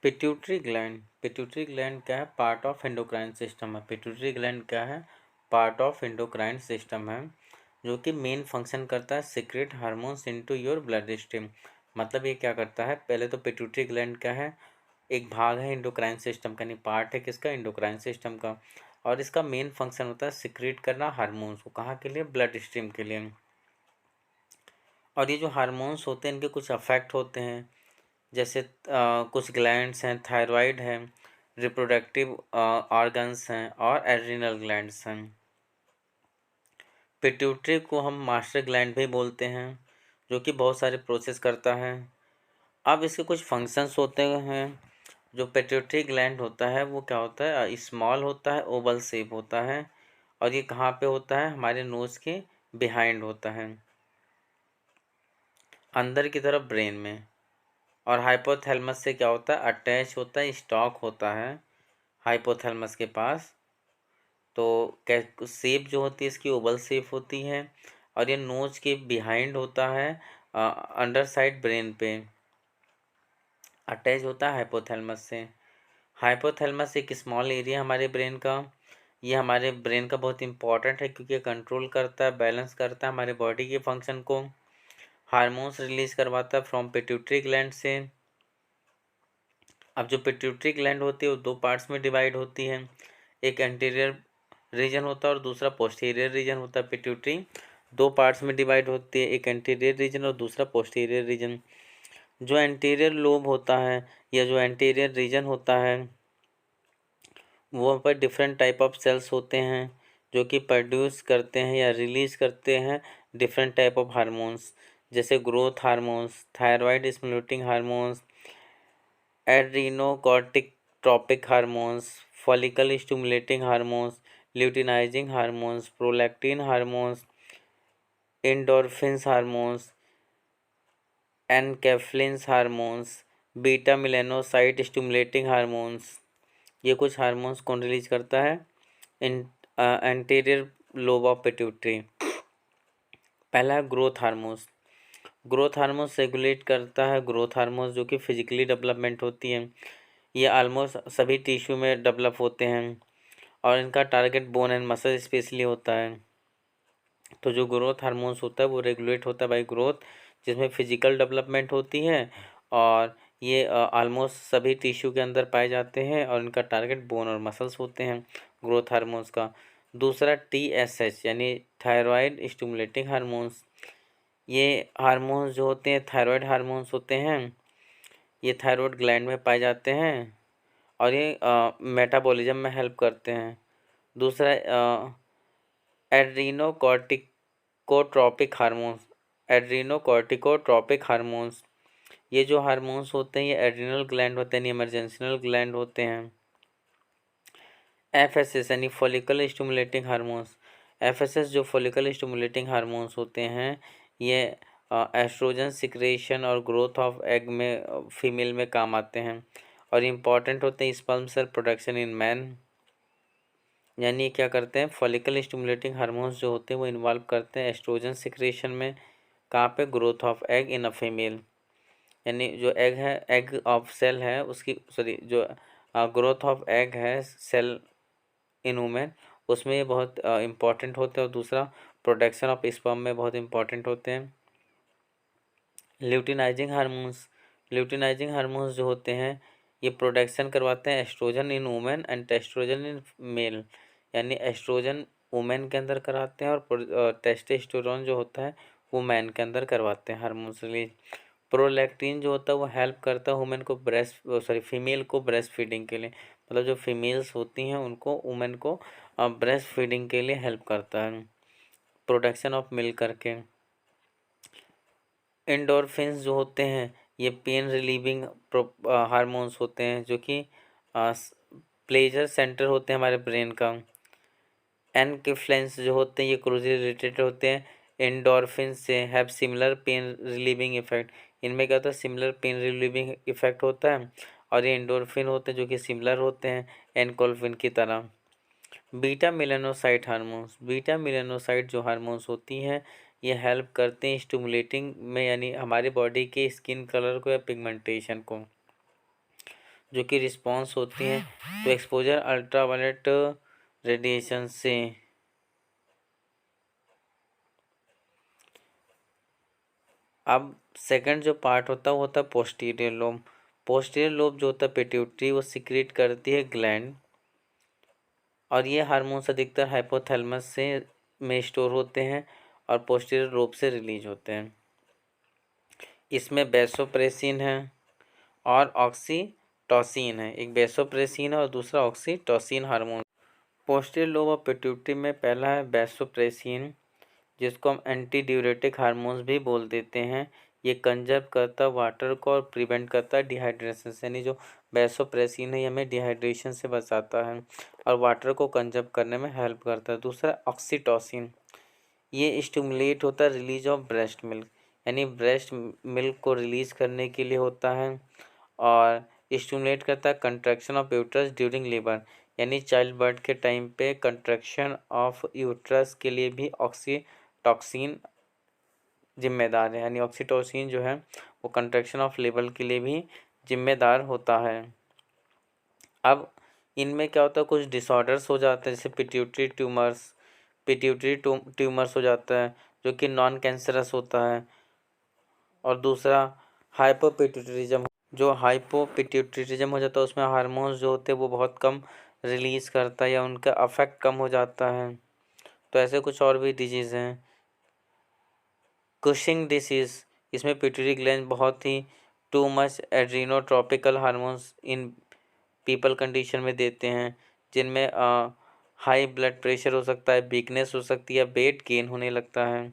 Pituitary gland क्या है? Part of endocrine system है। पिट्यूटरी ग्लैंड क्या है? पार्ट ऑफ एंडोक्राइन सिस्टम है, जो कि मेन फंक्शन करता है secrete hormones into your blood stream. मतलब ये क्या करता है? पहले तो पिट्यूटरी ग्लैंड क्या है? एक भाग है एंडोक्राइन सिस्टम का, नहीं पार्ट है किसका? एंडोक्राइन सिस्टम का। और इसका मेन फंक्शन होता है सिक्रेट करना हार्मोन्स को। कहाँ के लिए? ब्लड स्ट्रीम के लिए। और ये जो हार्मोन्स होते हैं इनके कुछ अफेक्ट होते हैं, जैसे कुछ ग्लैंड्स हैं, थायराइड है, रिप्रोडक्टिव ऑर्गन्स हैं और एड्रिनल ग्लैंड्स हैं। पिट्यूटरी को हम मास्टर ग्लैंड भी बोलते हैं, जो कि बहुत सारे प्रोसेस करता है। अब इसके कुछ फंक्शंस होते हैं। जो पिट्यूटरी ग्लैंड होता है वो क्या होता है? स्मॉल होता है, ओवल शेप होता है, और ये कहाँ पे होता है? हमारे नोज के बिहाइंड होता है, अंदर की तरफ ब्रेन में। और हाइपोथैलेमस से क्या होता है? अटैच होता है, स्टॉक होता है हाइपोथैलेमस के पास। तो शेप जो होती है इसकी ओवल शेप होती है, और ये नोज के बिहाइंड होता है, अंडर साइड ब्रेन पे अटैच होता है हाइपोथैलेमस से। हाइपोथैलेमस एक स्मॉल एरिया हमारे ब्रेन का। ये हमारे ब्रेन का बहुत इंपॉर्टेंट है, क्योंकि कंट्रोल करता है, बैलेंस करता है हमारे बॉडी के फंक्शन को। हार्मोन्स रिलीज करवाता है फ्रॉम पिट्यूटरी ग्लैंड से। अब जो पिट्यूटरी ग्लैंड होती है वो दो पार्ट्स में डिवाइड होती है। एक एंटीरियर रीजन होता है और दूसरा पोस्टीरियर रीजन होता है। पिट्यूटरी दो पार्ट्स में डिवाइड होती है, एक एंटीरियर रीजन और दूसरा पोस्टीरियर रीजन। जो एंटीरियर लोब होता है या जो एंटीरियर रीजन होता है, वो पर डिफरेंट टाइप ऑफ सेल्स होते हैं, जो कि प्रोड्यूस करते हैं या रिलीज करते हैं डिफरेंट टाइप ऑफ हार्मोन्स, जैसे growth hormones, thyroid stimulating hormones, adrenocorticotropic hormones, follicle stimulating hormones, luteinizing hormones, prolactin hormones, endorphins hormones, enkephalins hormones, beta melanocyte stimulating hormones. ये कुछ हार्मोन्स कौन रिलीज करता है? Anterior lobe of pituitary. पहला है growth hormones. Growth hormones regulate करता है growth hormones, जो कि फिजिकली डेवलपमेंट होती हैं। ये ऑलमोस्ट सभी टिश्यू में डेवलप होते हैं, और इनका target bone and muscle specially होता है। तो जो ग्रोथ हार्मोन्स होता है वो रेगुलेट होता है बाय ग्रोथ, जिसमें फिजिकल डेवलपमेंट होती है, और ये ऑलमोस्ट सभी टिश्यू के अंदर पाए जाते हैं, और इनका टारगेट बोन और मसल्स होते हैं ग्रोथ हार्मोन्स का। दूसरा TSH यानी थायराइड स्टिमुलेटिंग हार्मोन्स। ये हार्मोन्स जो होते हैं थायराइड हार्मोन्स होते हैं, ये थायराइड ग्लैंड में पाए जाते हैं, और ये मेटाबॉलिज्म में हेल्प करते हैं। दूसरा एड्रीनोकॉर्टिकोट्रोपिक हार्मोन्स। एड्रीनोकॉर्टिकोट्रोपिक हार्मोन्स, ये जो हार्मोन्स होते हैं ये एड्रिनल ग्लैंड होते हैं, इमरजेंसिनल ग्लैंड होते हैं। FSS यानी फॉलिकल स्टिमुलेटिंग हार्मोन्स। FSS जो फॉलिकल स्टिमुलेटिंग हार्मोन्स होते हैं, ये एस्ट्रोजन सिक्रेशन और ग्रोथ ऑफ एग में फीमेल में काम आते हैं, और इम्पॉर्टेंट होते हैं sperm cell production in man. यानी क्या करते हैं? फॉलिकल स्टिमुलेटिंग हार्मोन्स जो होते हैं वो इन्वॉल्व करते हैं एस्ट्रोजन सिक्रेशन में। कहाँ पे? Growth of egg in a female. यानी जो एग है, एग ऑफ सेल है उसकी, सॉरी, जो ग्रोथ ऑफ एग है सेल इन वुमेन, उसमें ये बहुत इम्पॉर्टेंट होते हैं। और दूसरा प्रोडक्शन ऑफ स्पर्म में बहुत इम्पॉर्टेंट होते हैं। Luteinising hormones. ल्यूटिनाइजिंग हार्मोन्स जो होते हैं ये प्रोडक्शन करवाते हैं estrogen in women and testosterone in male. यानी एस्ट्रोजन वुमेन के अंदर कराते हैं, और टेस्टोस्टेरोन जो होता है वो मैन के अंदर करवाते हैं हार्मोन्स रिलीज। प्रोलैक्टिन जो होता है वो हेल्प करता है वुमेन को फीमेल को ब्रेस्ट फीडिंग के लिए। मतलब जो फीमेल्स होती हैं उनको, वुमेन को ब्रेस्ट फीडिंग के लिए हेल्प करता है प्रोडक्शन ऑफ मिल्क करके। एंडोर्फिन्स जो होते हैं ये पेन रिलीविंग हार्मोन्स होते हैं, जो कि प्लेजर सेंटर होते हैं हमारे ब्रेन का। एनकेफ्लिन्स जो होते हैं ये क्लोजली रिलेटेड होते हैं एंडोर्फिन से, have similar pain relieving effect. इनमें क्या होता है? सिमिलर पेन रिलीविंग इफेक्ट होता है, और ये एंडोर्फिन होते हैं जो कि सिमिलर होते हैं एनकोल्फिन की तरह। Beta melanocyte hormones. Beta melanocyte जो हार्मोन्स होती हैं ये हेल्प करते हैं स्टिमुलेटिंग में, यानी हमारे बॉडी के स्किन कलर को या पिगमेंटेशन को। जो कि रिस्पॉन्स होती है तो एक्सपोजर अल्ट्रावायलेट रेडिएशन से। अब सेकंड जो पार्ट होता है वो होता है पोस्टीरियर लोब। पोस्टीरियर लोब जो होता है पिट्यूटरी, वो सिक्रेट करती है ग्लैंड, और ये हार्मोन्स अधिकतर हाइपोथैलेमस से में स्टोर होते हैं और पोस्टीरियर लोब से रिलीज होते हैं। इसमें वैसोप्रेसिन है और ऑक्सीटोसिन है। एक वैसोप्रेसिन है और दूसरा oxytocin hormone. Posterior lobe of pituitary में पहला है वैसोप्रेसिन, जिसको हम एंटी ड्यूरेटिक हार्मोन्स भी बोल देते हैं। ये कंजर्व करता है वाटर को और प्रिवेंट करता है डिहाइड्रेशन से, यानी जो वैसोप्रेसिन है ये हमें डिहाइड्रेशन से बचाता है और वाटर को कंजर्व करने में हेल्प करता है। दूसरा ऑक्सीटोसिन, ये स्टिमुलेट होता है रिलीज ऑफ ब्रेस्ट मिल्क, यानी ब्रेस्ट मिल्क को रिलीज करने के लिए होता है, और स्टिमुलेट करता है contraction of uterus during labour, यानी चाइल्ड बर्थ के टाइम पे कंट्रैक्शन ऑफ यूट्रस के लिए भी ऑक्सीटॉक्सिन जिम्मेदार है, यानी ऑक्सीटोसिन जो है वो कंट्रैक्शन ऑफ लेबर के लिए भी जिम्मेदार होता है। अब इनमें क्या होता है, कुछ डिसऑर्डर्स हो जाते हैं, जैसे पिट्यूटरी ट्यूमर्स हो जाता है जो कि नॉन कैंसरस होता है, और दूसरा हाइपोपिट्यूटरिज्म, जो हाइपोपिट्यूटरिज्म हो जाता है उसमें हार्मोन्स जो होते हैं वो बहुत कम रिलीज करता है या उनका अफेक्ट कम हो जाता है। तो ऐसे कुछ और भी डिजीज़ हैं। कुशिंग डिसीज़, इसमें पिट्यूटरी ग्लैंड बहुत ही too much adrenotropical hormones in people condition में देते हैं, जिनमें हाई ब्लड प्रेशर हो सकता है, वीकनेस हो सकती है, वेट गेन होने लगता है।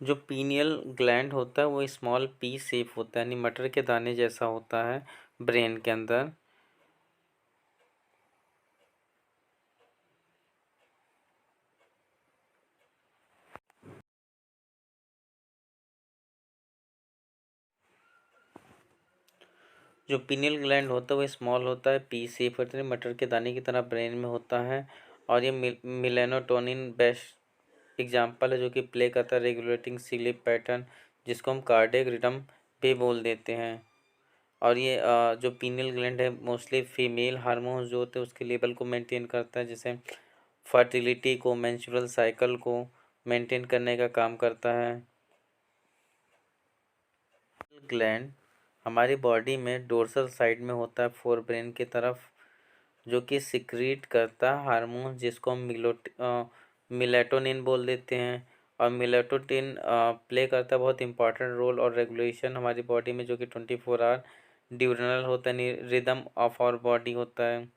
जो पीनियल ग्लैंड होता है वो स्मॉल पी शेप होता है, यानी मटर के दाने जैसा होता है ब्रेन के अंदर। जो पीनियल ग्लैंड होता है वो स्मॉल होता है, पी शेप होता है, मटर के दाने की तरह ब्रेन में होता है, और ये मिलेनोटोनिन बेस्ट एग्जाम्पल है जो कि प्ले करता है रेगुलेटिंग स्लीप पैटर्न, जिसको हम कार्डियक रिदम भी बोल देते हैं। और ये जो पीनियल ग्लैंड है मोस्टली फीमेल हार्मोन्स जो होते हैं उसके लेवल को मेंटेन करता है, जैसे फर्टिलिटी को, मेंस्ट्रुअल साइकिल को मेंटेन करने का काम करता है। ग्लैंड हमारी बॉडी में डोर्सल साइड में होता है फोर ब्रेन की तरफ, जो कि सिक्रीट करता है हार्मोन जिसको हम मिलेटोनिन बोल देते हैं। और मिलेटोनिन प्ले करता है बहुत इंपॉर्टेंट रोल और रेगुलेशन हमारी बॉडी में, जो कि 24 आवर ड्यूरनल होता है, रिदम ऑफ आवर बॉडी होता है,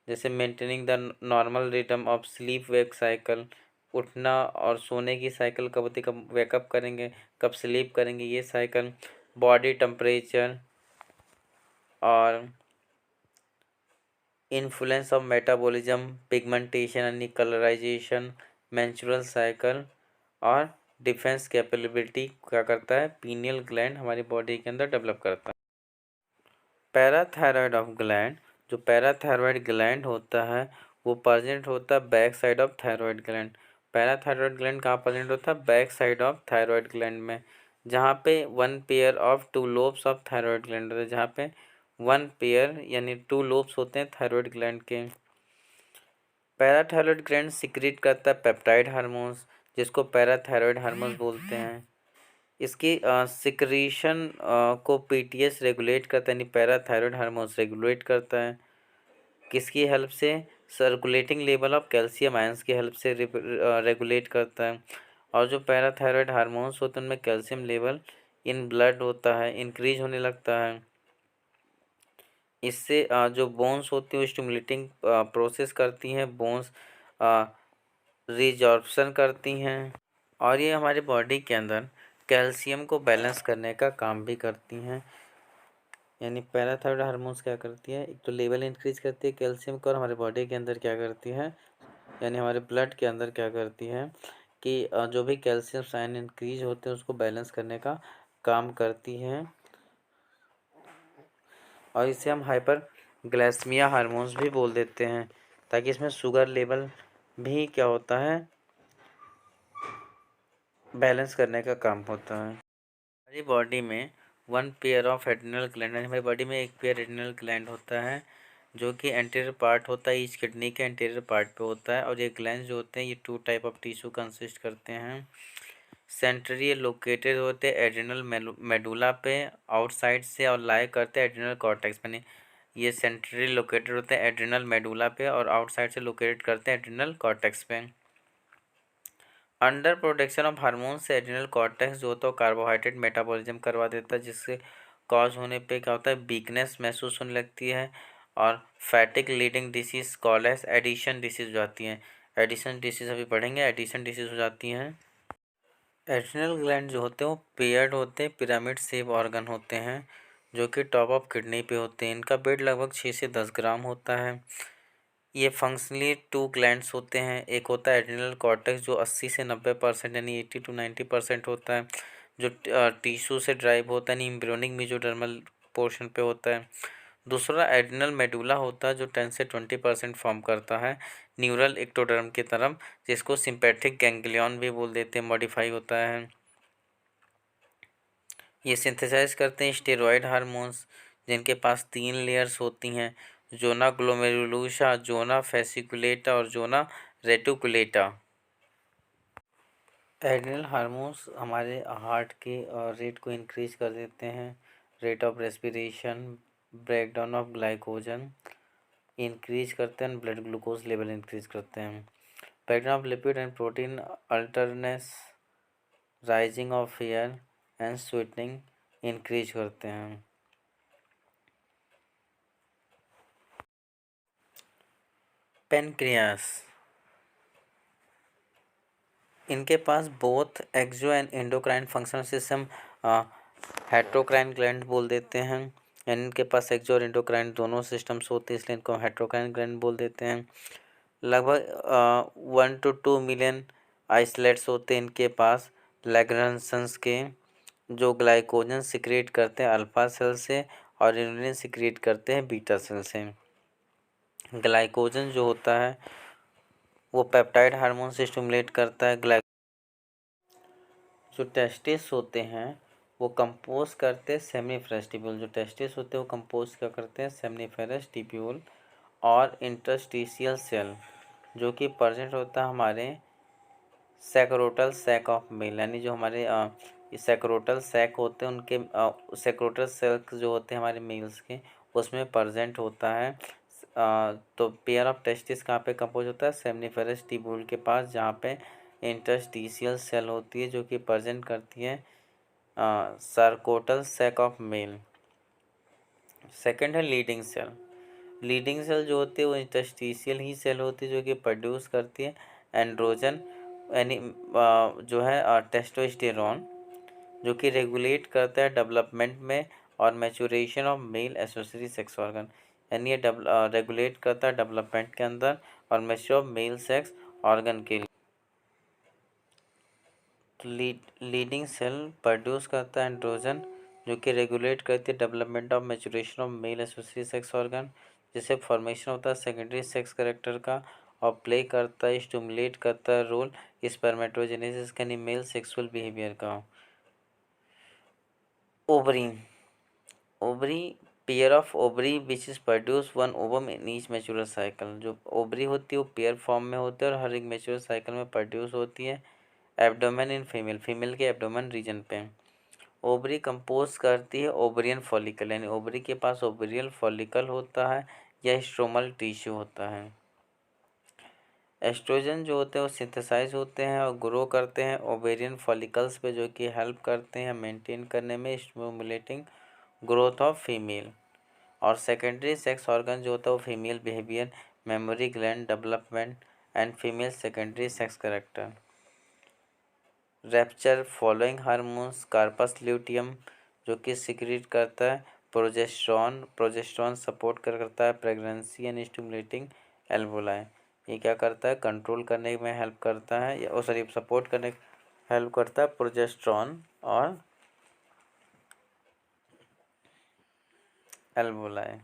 जैसे maintaining the normal rhythm of sleep wake cycle, उठना और सोने की साइकिल, कब होती कब वेकअप करेंगे, कब स्लीप करेंगे, ये साइकिल, बॉडी टेम्परेचर और इन्फ्लुएंस ऑफ मेटाबॉलिज्म, पिगमेंटेशन यानी कलराइजेशन, मेंस्ट्रुअल साइकिल और डिफेंस कैपेबिलिटी क्या करता है, पीनियल ग्लैंड हमारी बॉडी के अंदर डेवलप करता है। पैराथायरॉयड ऑफ ग्लैंड, जो पैराथायरॉयड ग्लैंड होता है वो प्रेजेंट होता है back side of thyroid gland. Parathyroid gland कहाँ प्रेजेंट होता है, back side of thyroid gland में, जहाँ पे one pair of two lobes of thyroid gland होता है, जहाँ पे वन पेयर यानी टू लोब्स होते हैं थायरॉयड ग्लैंड के। पैराथायरॉयड ग्लैंड सिक्रीट करता है पेप्टाइड हार्मोन्स, जिसको पैराथायरॉयड हार्मोन्स बोलते हैं। इसकी सिक्रीशन को पीटीएस रेगुलेट करता है, यानी पैराथायरॉयड हार्मोन्स रेगुलेट करता है। किसकी हेल्प से, circulating level of calcium ions की हेल्प से रेगुलेट करता है। और जो पैराथायरॉयड हार्मोन्स होते हैं उनमें कैल्शियम लेवल इन ब्लड होता है, इंक्रीज होने लगता है। इससे जो बोन्स होती हैं वो स्टिमुलेटिंग प्रोसेस करती हैं, बोन्स रिजॉर्प्शन करती हैं, और ये हमारी बॉडी के अंदर कैल्शियम को बैलेंस करने का काम भी करती हैं। यानी पैराथायरॉयड हार्मोन्स क्या करती है, एक तो लेवल इंक्रीज करती है कैल्शियम का, और हमारे बॉडी के अंदर क्या करती है, यानी हमारे ब्लड के अंदर क्या करती है कि जो भी कैल्शियम साइन इंक्रीज होते हैं उसको बैलेंस करने का काम करती हैं। और इसे हम हाइपर ग्लाइसेमिया हार्मोन्स भी बोल देते हैं, ताकि इसमें शुगर लेवल भी क्या होता है, बैलेंस करने का काम होता है। हमारी बॉडी में one pair of adrenal gland, हमारी बॉडी में एक पेयर एड्रिनल ग्लैंड होता है जो कि एंटीरियर पार्ट होता है, ईच किडनी के एंटीरियर पार्ट पे होता है। और ये ग्लैंड जो होते हैं ये 2 टाइप ऑफ टिश्यू कंसिस्ट करते हैं। सेंट्रली लोकेटेड होते हैं एड्रिनल मेडुला पे आउटसाइड से, और लाई करते हैं एड्रिनल कॉर्टेक्स में। ये सेंट्रली लोकेटेड होते हैं एड्रिनल मेडुला पे और आउटसाइड से लोकेटेड करते हैं एड्रिनल कॉर्टेक्स पे। अंडर प्रोटेक्शन ऑफ हार्मोन से एड्रिनल कॉर्टेक्स जो होता है कार्बोहाइड्रेट मेटाबॉलिज्म करवा देता है, जिससे कॉज होने पे क्या होता है, वीकनेस महसूस होने लगती है और fatigue leading disease called as Addison disease हो जाती हैं। एडिशन डिसीज अभी पढ़ेंगे, एडिशन डिसीज हो जाती हैं। एड्रिनल ग्लैंड जो होते हैं वो पेयर्ड होते हैं, पिरामिड शेप ऑर्गन होते हैं जो कि टॉप ऑफ किडनी पे होते हैं। इनका वेट लगभग 6 से 10 ग्राम होता है। ये फंक्शनली 2 ग्लैंड्स होते हैं। एक होता है एड्रिनल कॉर्टेक्स जो 80 से 90% यानी 80 to 90% होता है, जो टिश्यू से ड्राइव होता है, यानी एम्ब्रियोनिक मेसोडर्मल पोर्शन पे होता है। दूसरा एड्रिनल मेडुला होता है जो 10 से 20% फॉर्म करता है न्यूरल एक्टोडर्म की तरफ, जिसको सिंपैथिक गैंग्लियन भी बोल देते हैं, मॉडिफाई होता है। ये सिंथेसाइज करते हैं स्टेरॉयड हार्मोन्स, जिनके पास 3 लेयर्स होती हैं, जोना ग्लोमेरुलुसा, जोना फेसिकुलेटा और जोना रेटिकुलेटा। एड्रिनल हार्मोन्स हमारे हार्ट के रेट को इंक्रीज कर देते हैं, rate of respiration, breakdown of glycogen increase करते हैं, ब्लड ग्लूकोज लेवल इंक्रीज करते हैं, breakdown of lipid and protein alternates, rising of hair and sweetening increase करते हैं। पेनक्रियास, इनके पास both exo and endocrine functional system heterocrine gland बोल देते हैं। यानी इनके पास एक्सो और एंडोक्राइन दोनों सिस्टम्स होते हैं, इसलिए इनको हेट्रोक्राइन ग्लैंड बोल देते हैं। लगभग 1 to 2 मिलियन आइसलेट्स होते हैं इनके पास लैग्रैंसन्स के, जो ग्लाइकोजन सिक्रिएट करते हैं अल्फा सेल से और इन्सुलिन सिक्रिएट करते हैं बीटा सेल से। ग्लाइकोजन जो होता है वो पेप्टाइड हार्मोन से स्टिमुलेट करता है। जो टेस्टिस होते हैं वो कंपोज करते हैं सेमनीफेरस टिब्यूल, जो टेस्टिस होते हैं वो कंपोज क्या करते हैं, सेमनीफेरस टिब्यूल और इंटरस्टिशियल सेल, जो कि प्रेजेंट होता है हमारे सैकरोटल सैक ऑफ मेल, यानी जो हमारे सैकरोटल सैक होते हैं उनके सैकरोटल सेल्स जो होते हैं हमारे मेल्स के उसमें प्रेजेंट होता है। तो पेयर ऑफ टेस्टिस कहाँ पे कंपोज होता है, सेमनीफेरस टिब्यूल के पास, जहाँ पे इंटरस्टिशियल सेल होती है जो कि प्रेजेंट करती है सर्कोटल सैक ऑफ मेल। सेकंड है लीडिंग सेल। लीडिंग सेल जो होती है वो इंटरस्टिशियल ही सेल होती है जो कि प्रोड्यूस करती है एंड्रोजन, यानी जो है टेस्टोस्टेरोन, जो कि रेगुलेट करता है डेवलपमेंट में और maturation of male associatory sex organ, यानी ये रेगुलेट करता है डेवलपमेंट के अंदर और मैच्योर मेल सेक्स ऑर्गन के लिए। लीडिंग सेल प्रोड्यूस करता है एंड्रोजन जो कि रेगुलेट करती है development of maturation of male associatory sex organ, जिससे फॉर्मेशन होता है सेकेंडरी सेक्स कैरेक्टर का और प्ले करता है, स्टिमुलेट करता है रोल स्पर्मेटोजेनेसिस यानी मेल सेक्सुअल बिहेवियर का। Ovary, ovary pair of ovary which is produce one ovum in each mature cycle. जो ओवरी होती है वो पेयर फॉर्म में होती है और हर एक मैच्योर साइकिल में प्रोड्यूस होती है। एब्डोमेन इन फीमेल, फीमेल के एब्डोमेन रीजन पे। ओवरी कंपोज करती है ओवरियन फॉलिकल, यानी ओवरी के पास ओवरियल फॉलिकल होता है या स्ट्रोमल टिश्यू होता है। एस्ट्रोजन जो होते हैं वो सिंथेसाइज होते हैं और ग्रो करते हैं ओवेरियन फॉलिकल्स पे, जो कि हेल्प करते हैं मेंटेन करने में, स्टिमुलेटिंग ग्रोथ ऑफ फीमेल। और सेकेंडरी सेक्स ऑर्गन जो होता है वो female behaviour, mammary gland development and female secondary sex character. Rupture following hormones, corpus luteum जो कि सिक्रीट करता है प्रोजेस्टेरॉन, प्रोजेस्टेरॉन सपोर्ट करता है प्रेगनेंसी एंड स्टिमुलेटिंग एल्वोलाई। ये क्या करता है, कंट्रोल करने में हेल्प करता है या सॉरी सपोर्ट करने हेल्प करता है प्रोजेस्टेरॉन और एल्वोलाई।